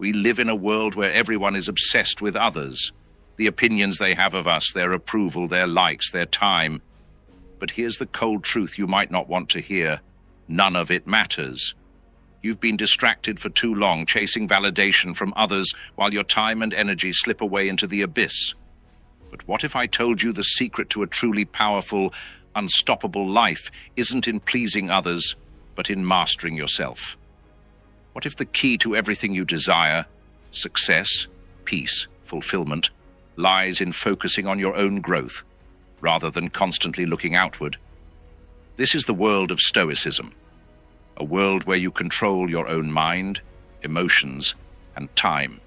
We live in a world where everyone is obsessed with others, the opinions they have of us, their approval, their likes, their time. But here's the cold truth you might not want to hear. None of it matters. You've been distracted for too long, chasing validation from others while your time and energy slip away into the abyss. But what if I told you the secret to a truly powerful, unstoppable life isn't in pleasing others, but in mastering yourself? What if the key to everything you desire, success, peace, fulfillment, lies in focusing on your own growth, rather than constantly looking outward? This is the world of Stoicism, a world where you control your own mind, emotions, and time.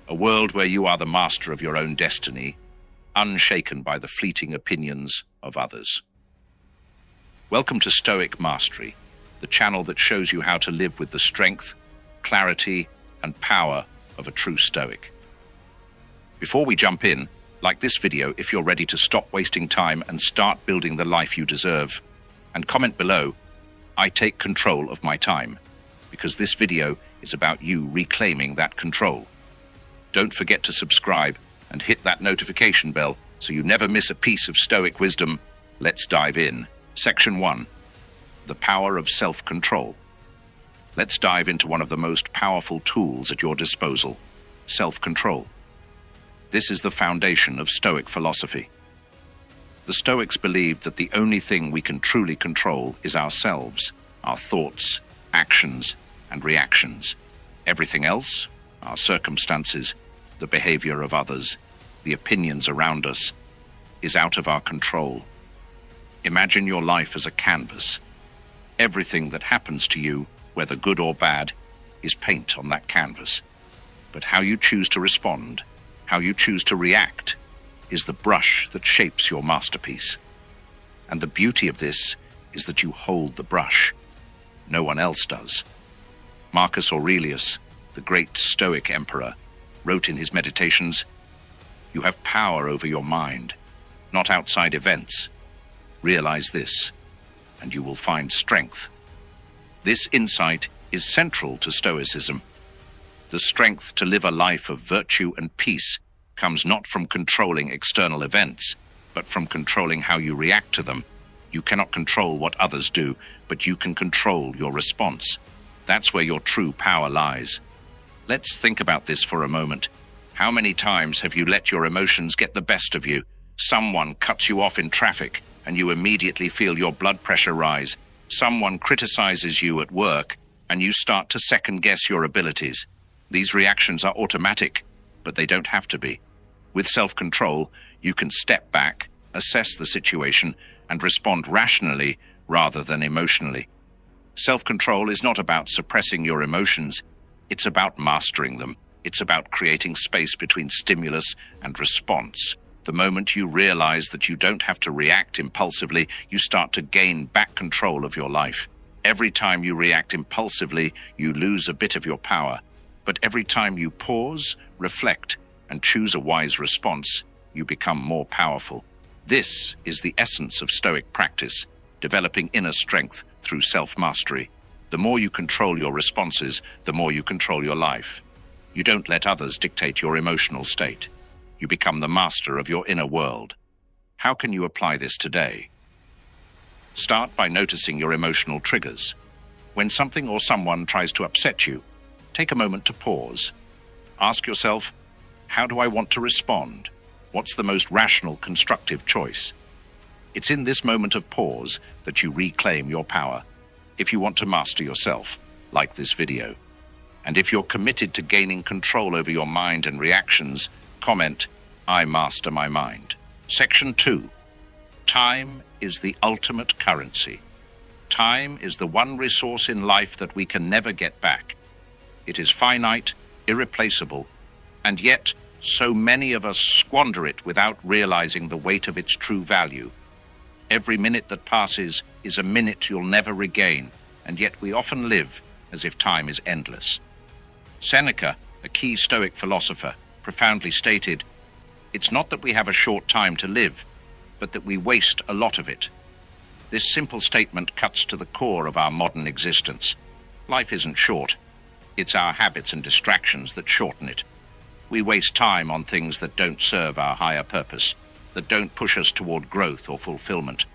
A world where you are the master of your own destiny, unshaken by the fleeting opinions of others. Welcome to Stoic Mastery, the channel that shows you how to live with the strength, clarity, and power of a true Stoic. Before we jump in, like this video if you're ready to stop wasting time and start building the life you deserve. And comment below, I take control of my time, because this video is about you reclaiming that control. Don't forget to subscribe and hit that notification bell so you never miss a piece of Stoic wisdom. Let's dive in. Section 1. The power of self-control. Let's dive into one of the most powerful tools at your disposal, self-control. This is the foundation of Stoic philosophy. The Stoics believed that the only thing we can truly control is ourselves, our thoughts, actions, and reactions. Everything else, our circumstances, the behavior of others, the opinions around us, is out of our control. Imagine your life as a canvas. Everything that happens to you, whether good or bad, is paint on that canvas. But how you choose to respond, how you choose to react, is the brush that shapes your masterpiece. And the beauty of this is that you hold the brush. No one else does. Marcus Aurelius, the great Stoic emperor, wrote in his meditations, "You have power over your mind, not outside events. Realize this, and you will find strength." This insight is central to Stoicism. The strength to live a life of virtue and peace comes not from controlling external events, but from controlling how you react to them. You cannot control what others do, but you can control your response. That's where your true power lies. Let's think about this for a moment. How many times have you let your emotions get the best of you? Someone cuts you off in traffic, and you immediately feel your blood pressure rise. Someone criticizes you at work, and you start to second-guess your abilities. These reactions are automatic, but they don't have to be. With self-control, you can step back, assess the situation, and respond rationally rather than emotionally. Self-control is not about suppressing your emotions. It's about mastering them. It's about creating space between stimulus and response. The moment you realize that you don't have to react impulsively, you start to gain back control of your life. Every time you react impulsively, you lose a bit of your power. But every time you pause, reflect, and choose a wise response, you become more powerful. This is the essence of Stoic practice, developing inner strength through self-mastery. The more you control your responses, the more you control your life. You don't let others dictate your emotional state. You become the master of your inner world. How can you apply this today? Start by noticing your emotional triggers. When something or someone tries to upset you, take a moment to pause. Ask yourself, how do I want to respond? What's the most rational, constructive choice? It's in this moment of pause that you reclaim your power. If you want to master yourself, like this video. And if you're committed to gaining control over your mind and reactions, comment, "I master my mind." Section 2. Time is the ultimate currency. Time is the one resource in life that we can never get back. It is finite, irreplaceable, and yet so many of us squander it without realizing the weight of its true value. Every minute that passes is a minute you'll never regain, and yet we often live as if time is endless. Seneca, a key Stoic philosopher, profoundly stated, "It's not that we have a short time to live, but that we waste a lot of it." This simple statement cuts to the core of our modern existence. Life isn't short. It's our habits and distractions that shorten it. We waste time on things that don't serve our higher purpose, that don't push us toward growth or fulfillment.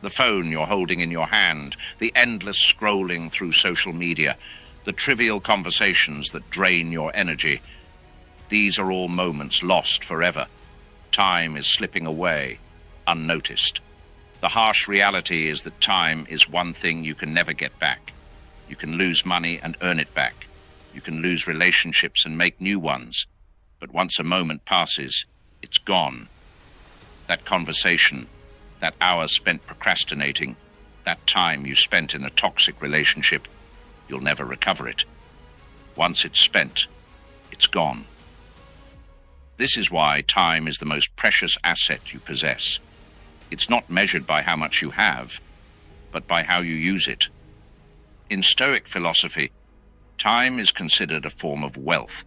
The phone you're holding in your hand, the endless scrolling through social media, the trivial conversations that drain your energy. These are all moments lost forever. Time is slipping away, unnoticed. The harsh reality is that time is one thing you can never get back. You can lose money and earn it back. You can lose relationships and make new ones. But once a moment passes, it's gone. That conversation, that hour spent procrastinating, that time you spent in a toxic relationship, you'll never recover it. Once it's spent, it's gone. This is why time is the most precious asset you possess. It's not measured by how much you have, but by how you use it. In Stoic philosophy, time is considered a form of wealth.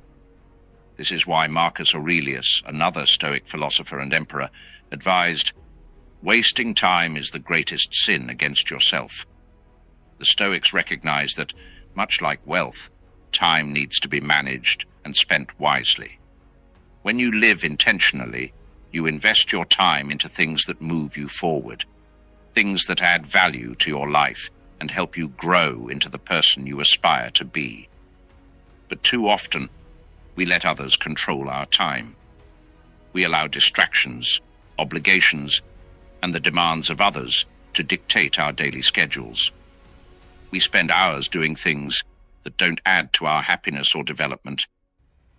This is why Marcus Aurelius, another Stoic philosopher and emperor, advised, "Wasting time is the greatest sin against yourself." The Stoics recognize that, much like wealth, time needs to be managed and spent wisely. When you live intentionally, you invest your time into things that move you forward, things that add value to your life and help you grow into the person you aspire to be. But too often, we let others control our time. We allow distractions, obligations, and the demands of others to dictate our daily schedules. We spend hours doing things that don't add to our happiness or development,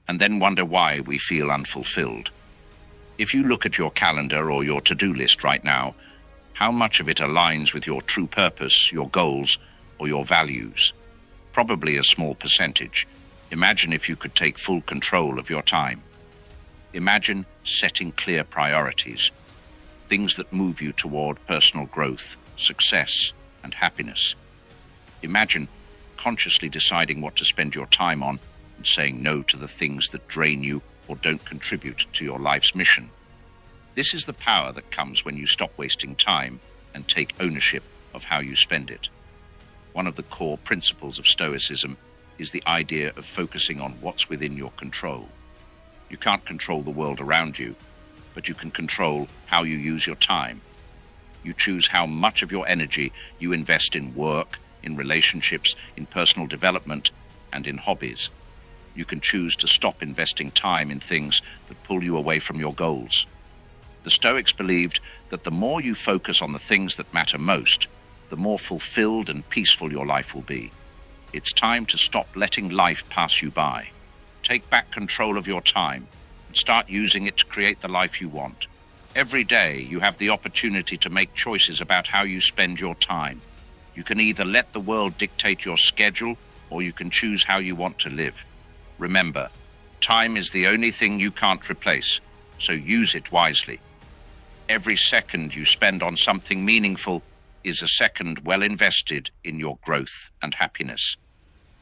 and then wonder why we feel unfulfilled. If you look at your calendar or your to-do list right now, how much of it aligns with your true purpose, your goals, or your values? Probably a small percentage. Imagine if you could take full control of your time. Imagine setting clear priorities, things that move you toward personal growth, success, and happiness. Imagine consciously deciding what to spend your time on and saying no to the things that drain you or don't contribute to your life's mission. This is the power that comes when you stop wasting time and take ownership of how you spend it. One of the core principles of Stoicism is the idea of focusing on what's within your control. You can't control the world around you, but you can control how you use your time. You choose how much of your energy you invest in work, in relationships, in personal development, and in hobbies. You can choose to stop investing time in things that pull you away from your goals. The Stoics believed that the more you focus on the things that matter most, the more fulfilled and peaceful your life will be. It's time to stop letting life pass you by. Take back control of your time and start using it to create the life you want. Every day, you have the opportunity to make choices about how you spend your time. You can either let the world dictate your schedule, or you can choose how you want to live. Remember, time is the only thing you can't replace, so use it wisely. Every second you spend on something meaningful is a second well invested in your growth and happiness.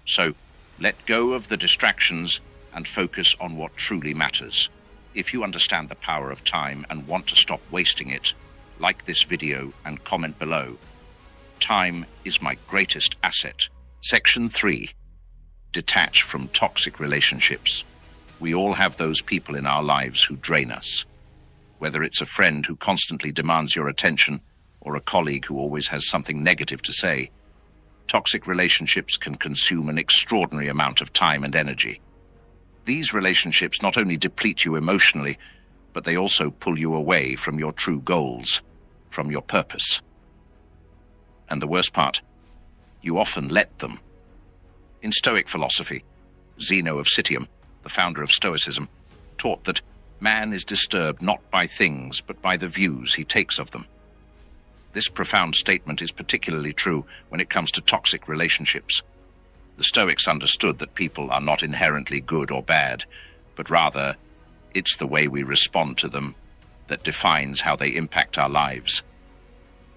So, let go of the distractions and focus on what truly matters. If you understand the power of time and want to stop wasting it, like this video and comment below. Time is my greatest asset. Section 3. Detach from toxic relationships. We all have those people in our lives who drain us. Whether it's a friend who constantly demands your attention or a colleague who always has something negative to say, toxic relationships can consume an extraordinary amount of time and energy. These relationships not only deplete you emotionally, but they also pull you away from your true goals, from your purpose. And the worst part, you often let them. In Stoic philosophy, Zeno of Citium, the founder of Stoicism, taught that man is disturbed not by things, but by the views he takes of them. This profound statement is particularly true when it comes to toxic relationships. The Stoics understood that people are not inherently good or bad, but rather, it's the way we respond to them that defines how they impact our lives.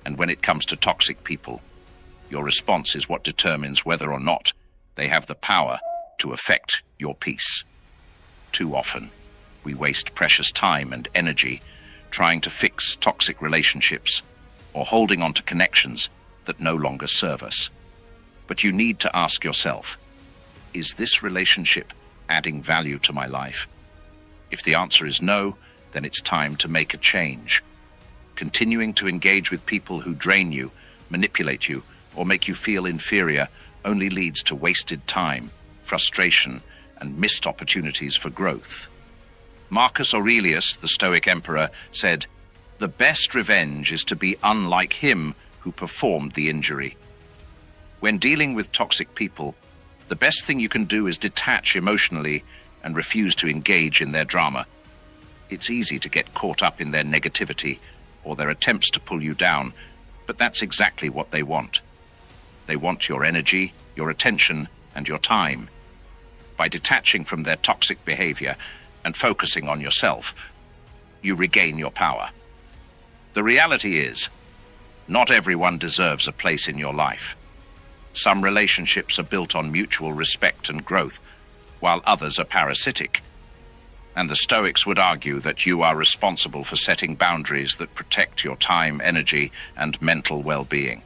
And when it comes to toxic people, your response is what determines whether or not they have the power to affect your peace. Too often, we waste precious time and energy trying to fix toxic relationships or holding on to connections that no longer serve us. But you need to ask yourself, Is this relationship adding value to my life? If the answer is no, then it's time to make a change. Continuing to engage with people who drain you, manipulate you, or make you feel inferior only leads to wasted time, frustration, and missed opportunities for growth. Marcus Aurelius, the Stoic emperor, said, "The best revenge is to be unlike him who performed the injury." When dealing with toxic people, the best thing you can do is detach emotionally and refuse to engage in their drama. It's easy to get caught up in their negativity or their attempts to pull you down, but that's exactly what they want. They want your energy, your attention, and your time. By detaching from their toxic behavior and focusing on yourself, you regain your power. The reality is, not everyone deserves a place in your life. Some relationships are built on mutual respect and growth, while others are parasitic. And the Stoics would argue that you are responsible for setting boundaries that protect your time, energy, and mental well-being.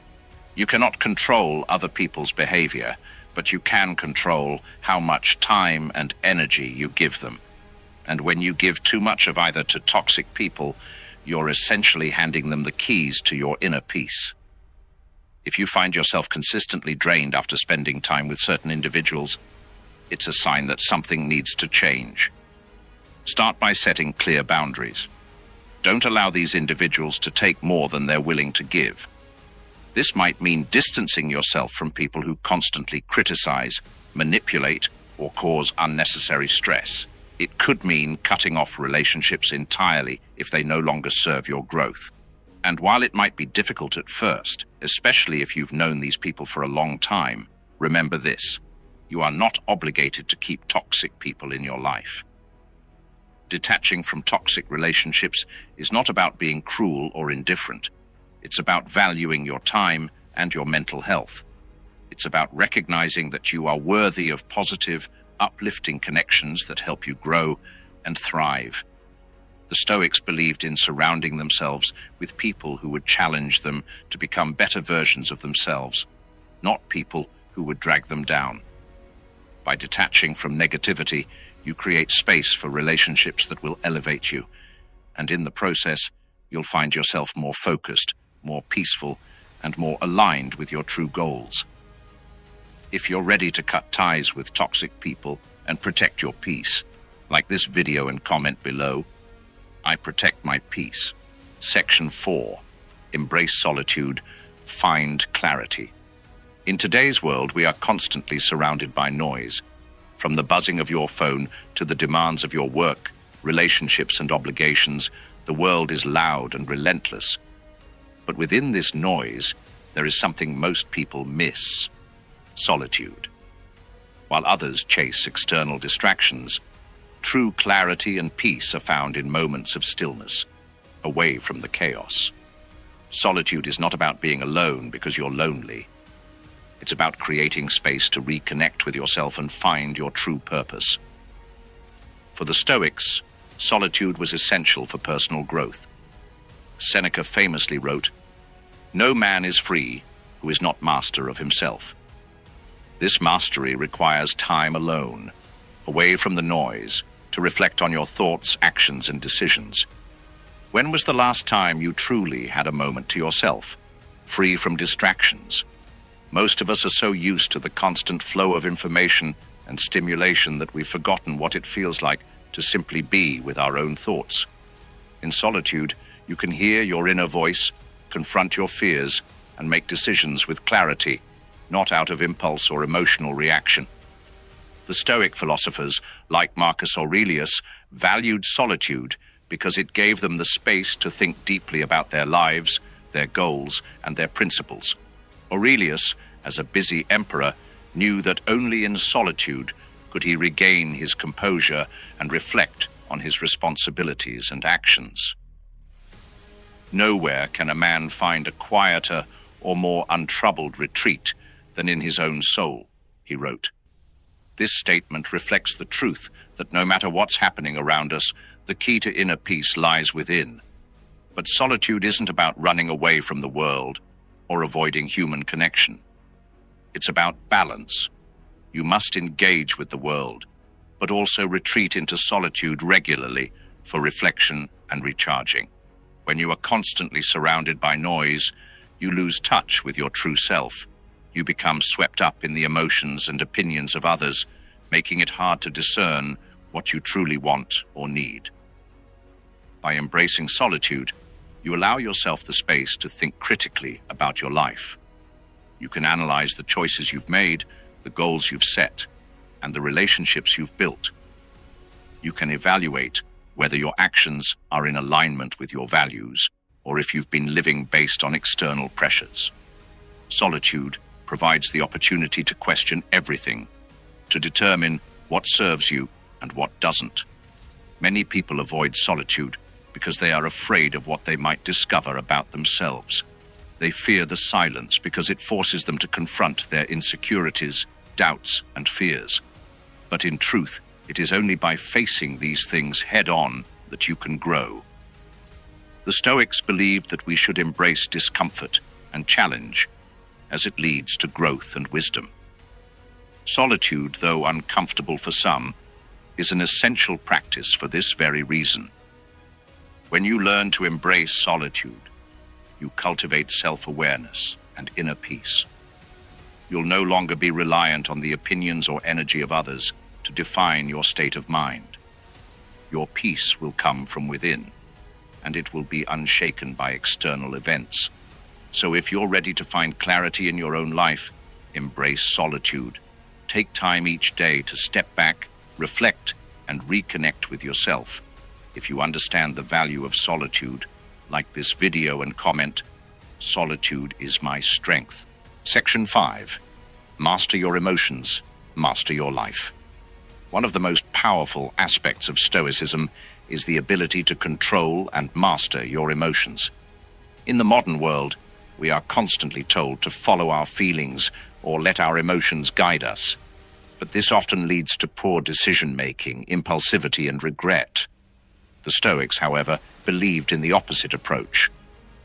You cannot control other people's behavior, but you can control how much time and energy you give them. And when you give too much of either to toxic people, you're essentially handing them the keys to your inner peace. If you find yourself consistently drained after spending time with certain individuals, it's a sign that something needs to change. Start by setting clear boundaries. Don't allow these individuals to take more than they're willing to give. This might mean distancing yourself from people who constantly criticize, manipulate, or cause unnecessary stress. It could mean cutting off relationships entirely if they no longer serve your growth. And while it might be difficult at first, especially if you've known these people for a long time, remember this: you are not obligated to keep toxic people in your life. Detaching from toxic relationships is not about being cruel or indifferent. It's about valuing your time and your mental health. It's about recognizing that you are worthy of positive, uplifting connections that help you grow and thrive. The Stoics believed in surrounding themselves with people who would challenge them to become better versions of themselves, not people who would drag them down. By detaching from negativity, you create space for relationships that will elevate you, and in the process, you'll find yourself more focused, more peaceful, and more aligned with your true goals. If you're ready to cut ties with toxic people and protect your peace, like this video and comment below, I protect my peace. Section 4. Embrace solitude. Find clarity. In today's world, we are constantly surrounded by noise. From the buzzing of your phone to the demands of your work, relationships, and obligations, the world is loud and relentless. But within this noise, there is something most people miss: solitude. While others chase external distractions, true clarity and peace are found in moments of stillness, away from the chaos. Solitude is not about being alone because you're lonely. It's about creating space to reconnect with yourself and find your true purpose. For the Stoics, solitude was essential for personal growth. Seneca famously wrote, "No man is free who is not master of himself." This mastery requires time alone, away from the noise, to reflect on your thoughts, actions, and decisions. When was the last time you truly had a moment to yourself, free from distractions? Most of us are so used to the constant flow of information and stimulation that we've forgotten what it feels like to simply be with our own thoughts. In solitude, you can hear your inner voice, confront your fears, and make decisions with clarity, not out of impulse or emotional reaction. The Stoic philosophers, like Marcus Aurelius, valued solitude because it gave them the space to think deeply about their lives, their goals, and their principles. Aurelius, as a busy emperor, knew that only in solitude could he regain his composure and reflect on his responsibilities and actions. Nowhere can a man find a quieter or more untroubled retreat than in his own soul, he wrote. This statement reflects the truth that no matter what's happening around us, the key to inner peace lies within. But solitude isn't about running away from the world or avoiding human connection. It's about balance. You must engage with the world, but also retreat into solitude regularly for reflection and recharging. When you are constantly surrounded by noise, you lose touch with your true self. You become swept up in the emotions and opinions of others, making it hard to discern what you truly want or need. By embracing solitude, you allow yourself the space to think critically about your life. You can analyze the choices you've made, the goals you've set, and the relationships you've built. You can evaluate whether your actions are in alignment with your values, or if you've been living based on external pressures. Solitude provides the opportunity to question everything, to determine what serves you and what doesn't. Many people avoid solitude because they are afraid of what they might discover about themselves. They fear the silence because it forces them to confront their insecurities, doubts, and fears. But in truth, it is only by facing these things head-on that you can grow. The Stoics believed that we should embrace discomfort and challenge, as it leads to growth and wisdom. Solitude, though uncomfortable for some, is an essential practice for this very reason. When you learn to embrace solitude, you cultivate self-awareness and inner peace. You'll no longer be reliant on the opinions or energy of others to define your state of mind. Your peace will come from within, and it will be unshaken by external events. So if you're ready to find clarity in your own life, embrace solitude. Take time each day to step back, reflect, and reconnect with yourself. If you understand the value of solitude, like this video and comment, "Solitude is my strength." Section 5. Master your emotions, master your life. One of the most powerful aspects of Stoicism is the ability to control and master your emotions. In the modern world, we are constantly told to follow our feelings or let our emotions guide us. But this often leads to poor decision-making, impulsivity, and regret. The Stoics, however, believed in the opposite approach.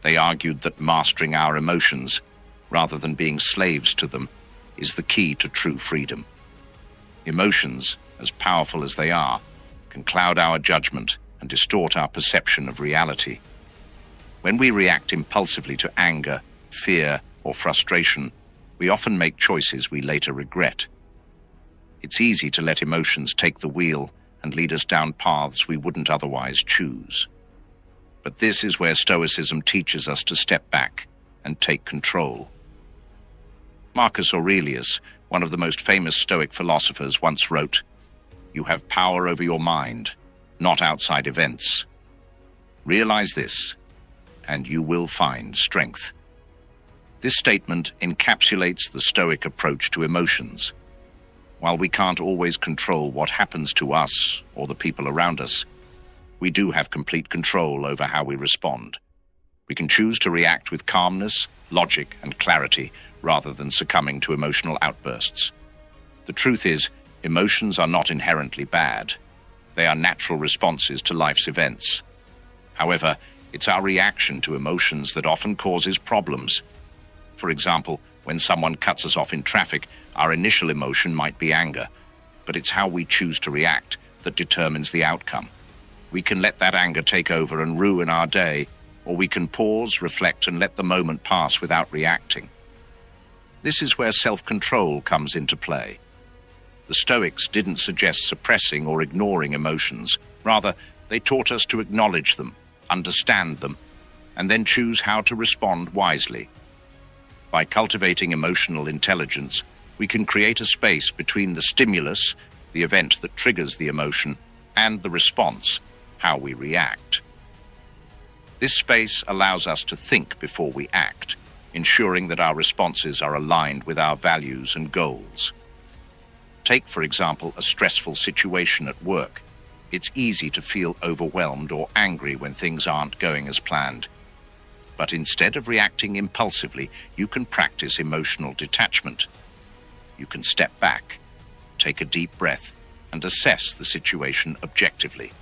They argued that mastering our emotions, rather than being slaves to them, is the key to true freedom. Emotions, as powerful as they are, can cloud our judgment and distort our perception of reality. When we react impulsively to anger, fear, or frustration, we often make choices we later regret. It's easy to let emotions take the wheel and lead us down paths we wouldn't otherwise choose. But this is where Stoicism teaches us to step back and take control. Marcus Aurelius, one of the most famous Stoic philosophers, once wrote, "You have power over your mind, not outside events. Realize this, and you will find strength." This statement encapsulates the Stoic approach to emotions. While we can't always control what happens to us or the people around us, we do have complete control over how we respond. We can choose to react with calmness, logic, and clarity rather than succumbing to emotional outbursts. The truth is, emotions are not inherently bad. They are natural responses to life's events. However, it's our reaction to emotions that often causes problems. For example, when someone cuts us off in traffic, our initial emotion might be anger, but it's how we choose to react that determines the outcome. We can let that anger take over and ruin our day, or we can pause, reflect, and let the moment pass without reacting. This is where self-control comes into play. The Stoics didn't suggest suppressing or ignoring emotions. Rather, they taught us to acknowledge them, understand them, and then choose how to respond wisely. By cultivating emotional intelligence, we can create a space between the stimulus, the event that triggers the emotion, and the response, how we react. This space allows us to think before we act, ensuring that our responses are aligned with our values and goals. Take, for example, a stressful situation at work. It's easy to feel overwhelmed or angry when things aren't going as planned. But instead of reacting impulsively, you can practice emotional detachment. You can step back, take a deep breath, and assess the situation objectively.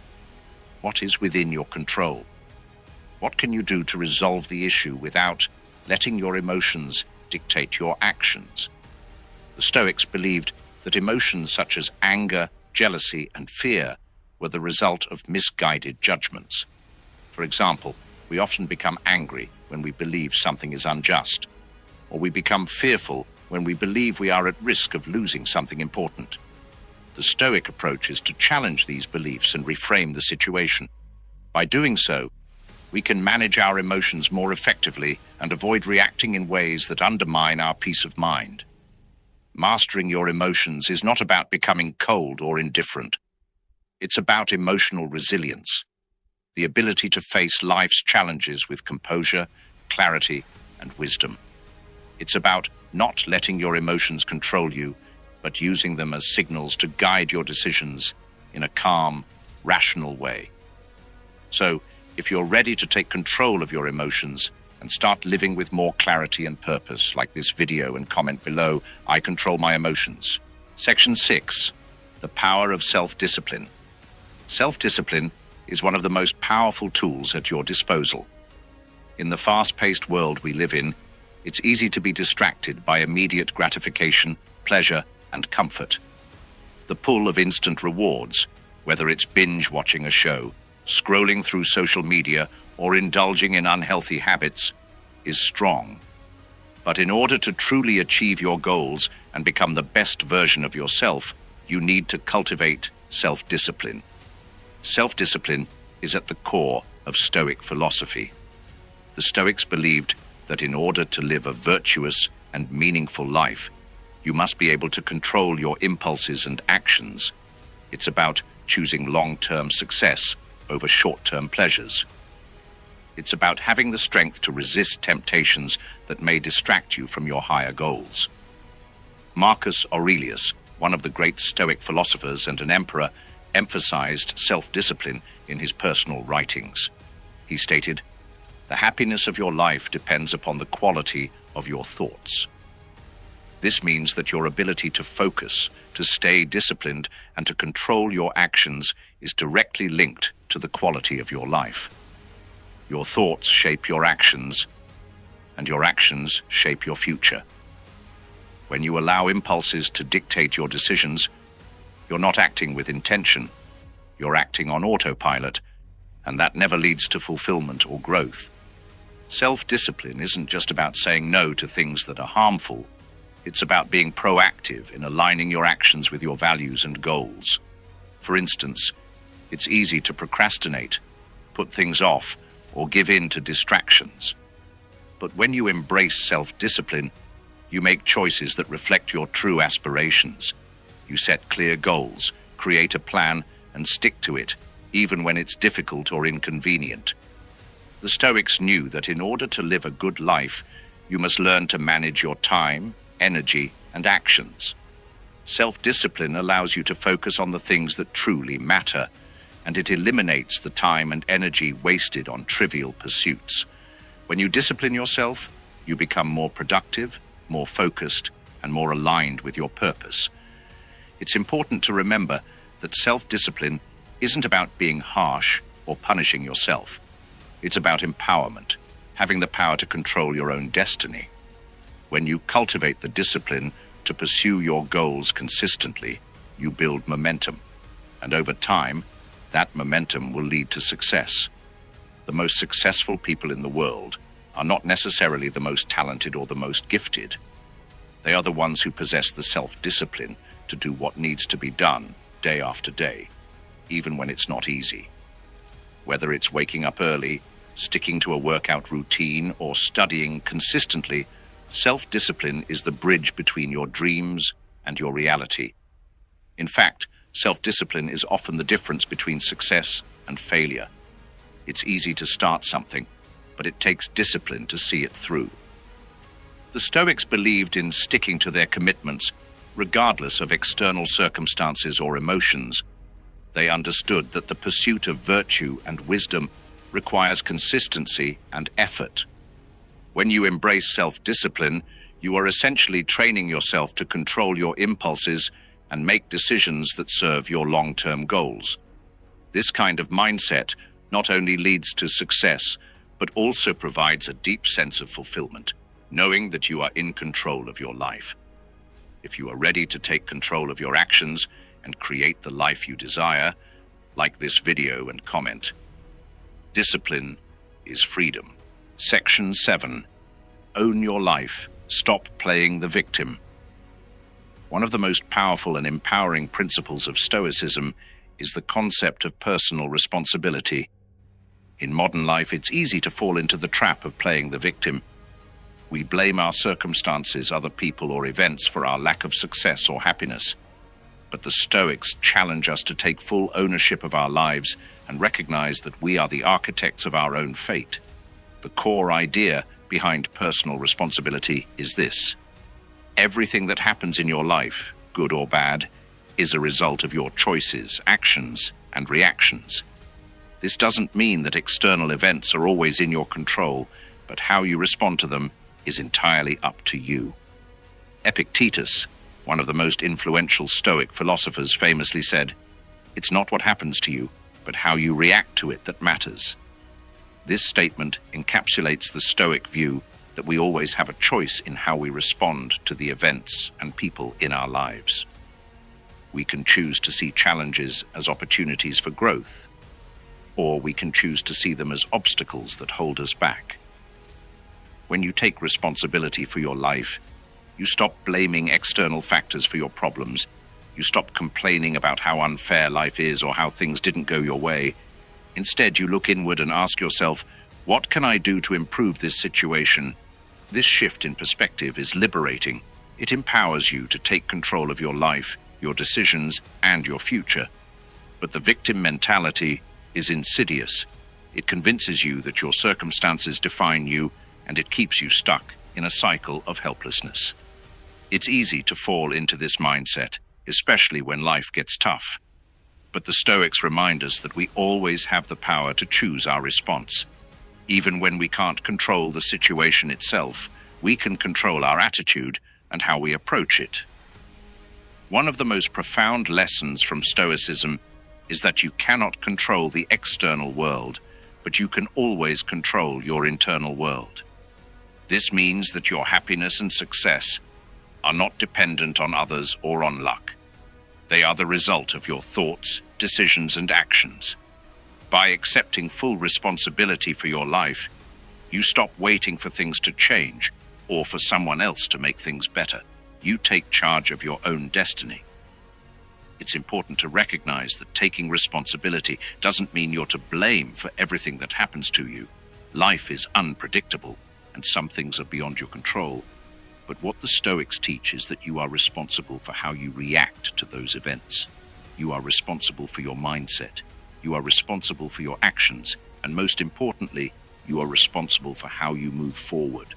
What is within your control? What can you do to resolve the issue without letting your emotions dictate your actions? The Stoics believed that emotions such as anger, jealousy, and fear were the result of misguided judgments. For example, we often become angry when we believe something is unjust, or we become fearful when we believe we are at risk of losing something important. The Stoic approach is to challenge these beliefs and reframe the situation. By doing so, we can manage our emotions more effectively and avoid reacting in ways that undermine our peace of mind. Mastering your emotions is not about becoming cold or indifferent. It's about emotional resilience, the ability to face life's challenges with composure, clarity, and wisdom. It's about not letting your emotions control you, but using them as signals to guide your decisions in a calm, rational way. So, if you're ready to take control of your emotions and start living with more clarity and purpose, like this video and comment below, I control my emotions. Section 6. The power of self-discipline. Self-discipline is one of the most powerful tools at your disposal. In the fast-paced world we live in, it's easy to be distracted by immediate gratification, pleasure, and comfort. The pull of instant rewards, whether it's binge-watching a show, scrolling through social media, or indulging in unhealthy habits, is strong. But in order to truly achieve your goals and become the best version of yourself, you need to cultivate self-discipline. Self-discipline is at the core of Stoic philosophy. The Stoics believed that in order to live a virtuous and meaningful life, you must be able to control your impulses and actions. It's about choosing long-term success over short-term pleasures. It's about having the strength to resist temptations that may distract you from your higher goals. Marcus Aurelius, one of the great Stoic philosophers and an emperor, emphasized self-discipline in his personal writings. He stated, "The happiness of your life depends upon the quality of your thoughts." This means that your ability to focus, to stay disciplined, and to control your actions is directly linked to the quality of your life. Your thoughts shape your actions, and your actions shape your future. When you allow impulses to dictate your decisions, you're not acting with intention, you're acting on autopilot, and that never leads to fulfillment or growth. Self-discipline isn't just about saying no to things that are harmful. It's about being proactive in aligning your actions with your values and goals. For instance, it's easy to procrastinate, put things off, or give in to distractions. But when you embrace self-discipline, you make choices that reflect your true aspirations. You set clear goals, create a plan, and stick to it, even when it's difficult or inconvenient. The Stoics knew that in order to live a good life, you must learn to manage your time, energy, and actions. Self-discipline allows you to focus on the things that truly matter, and it eliminates the time and energy wasted on trivial pursuits. When you discipline yourself, you become more productive, more focused, and more aligned with your purpose. It's important to remember that self-discipline isn't about being harsh or punishing yourself. It's about empowerment, having the power to control your own destiny. When you cultivate the discipline to pursue your goals consistently, you build momentum, and over time, that momentum will lead to success. The most successful people in the world are not necessarily the most talented or the most gifted. They are the ones who possess the self-discipline to do what needs to be done day after day, even when it's not easy. Whether it's waking up early, sticking to a workout routine, or studying consistently, self-discipline is the bridge between your dreams and your reality. In fact, self-discipline is often the difference between success and failure. It's easy to start something, but it takes discipline to see it through. The Stoics believed in sticking to their commitments, regardless of external circumstances or emotions. They understood that the pursuit of virtue and wisdom requires consistency and effort. When you embrace self-discipline, you are essentially training yourself to control your impulses and make decisions that serve your long-term goals. This kind of mindset not only leads to success, but also provides a deep sense of fulfillment, knowing that you are in control of your life. If you are ready to take control of your actions and create the life you desire, like this video and comment. Discipline is freedom. Section 7. Own your life. Stop playing the victim. One of the most powerful and empowering principles of Stoicism is the concept of personal responsibility. In modern life, it's easy to fall into the trap of playing the victim. We blame our circumstances, other people, or events for our lack of success or happiness. But the Stoics challenge us to take full ownership of our lives and recognize that we are the architects of our own fate. The core idea behind personal responsibility is this: everything that happens in your life, good or bad, is a result of your choices, actions, and reactions. This doesn't mean that external events are always in your control, but how you respond to them is entirely up to you. Epictetus, one of the most influential Stoic philosophers, famously said, "It's not what happens to you, but how you react to it that matters." This statement encapsulates the Stoic view that we always have a choice in how we respond to the events and people in our lives. We can choose to see challenges as opportunities for growth, or we can choose to see them as obstacles that hold us back. When you take responsibility for your life, you stop blaming external factors for your problems. You stop complaining about how unfair life is or how things didn't go your way. Instead, you look inward and ask yourself, what can I do to improve this situation? This shift in perspective is liberating. It empowers you to take control of your life, your decisions, and your future. But the victim mentality is insidious. It convinces you that your circumstances define you, and it keeps you stuck in a cycle of helplessness. It's easy to fall into this mindset, especially when life gets tough. But the Stoics remind us that we always have the power to choose our response. Even when we can't control the situation itself, we can control our attitude and how we approach it. One of the most profound lessons from Stoicism is that you cannot control the external world, but you can always control your internal world. This means that your happiness and success are not dependent on others or on luck. They are the result of your thoughts, decisions, and actions. By accepting full responsibility for your life, you stop waiting for things to change or for someone else to make things better. You take charge of your own destiny. It's important to recognize that taking responsibility doesn't mean you're to blame for everything that happens to you. Life is unpredictable, and some things are beyond your control. But what the Stoics teach is that you are responsible for how you react to those events. You are responsible for your mindset. You are responsible for your actions. And most importantly, you are responsible for how you move forward.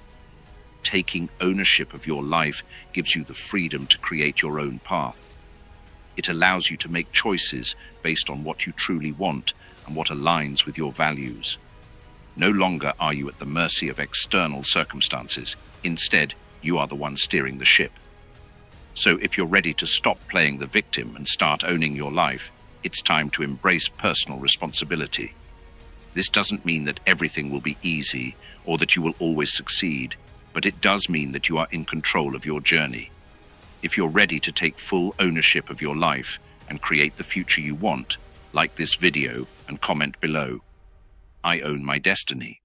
Taking ownership of your life gives you the freedom to create your own path. It allows you to make choices based on what you truly want and what aligns with your values. No longer are you at the mercy of external circumstances. Instead, you are the one steering the ship. So if you're ready to stop playing the victim and start owning your life, it's time to embrace personal responsibility. This doesn't mean that everything will be easy or that you will always succeed, but it does mean that you are in control of your journey. If you're ready to take full ownership of your life and create the future you want, like this video and comment below. I own my destiny.